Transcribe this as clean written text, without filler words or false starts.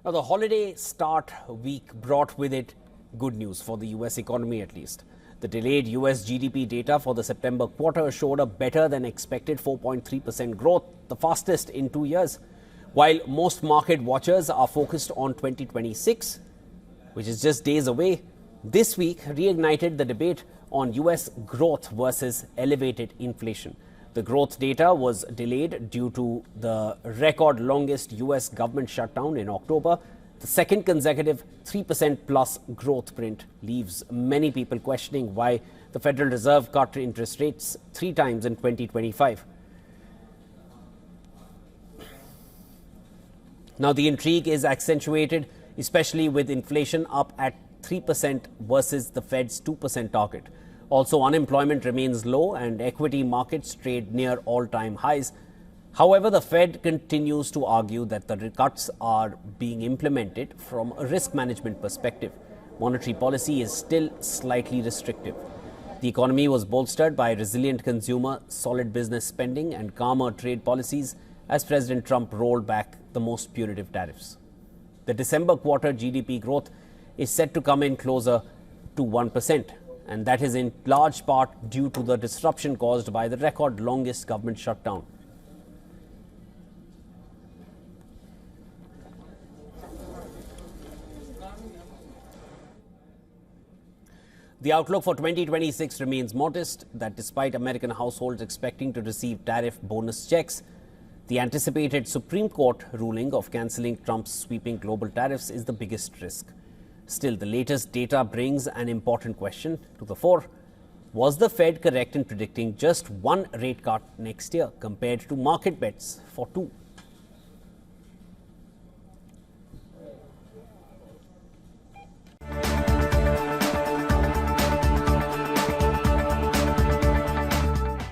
Now, the holiday start week brought with it good news for the US economy at least. The delayed US GDP data for the September quarter showed a better than expected 4.3% growth, the fastest in 2 years. While most market watchers are focused on 2026, which is just days away, this week reignited the debate on US growth versus elevated inflation. The growth data was delayed due to the record longest US government shutdown in October. The second consecutive 3% plus growth print leaves many people questioning why the Federal Reserve cut interest rates 3 times in 2025. Now, the intrigue is accentuated, especially with inflation up at 3% versus the Fed's 2% target. Also, unemployment remains low and equity markets trade near all-time highs. However, the Fed continues to argue that the cuts are being implemented from a risk management perspective. Monetary policy is still slightly restrictive. The economy was bolstered by resilient consumer, solid business spending and calmer trade policies as President Trump rolled back the most punitive tariffs. The December quarter GDP growth is set to come in closer to 1%. And that is in large part due to the disruption caused by the record longest government shutdown. The outlook for 2026 remains modest, that despite American households expecting to receive tariff bonus checks, the anticipated Supreme Court ruling of cancelling Trump's sweeping global tariffs is the biggest risk. Still, the latest data brings an important question to the fore. Was the Fed correct in predicting just one rate cut next year compared to market bets for 2?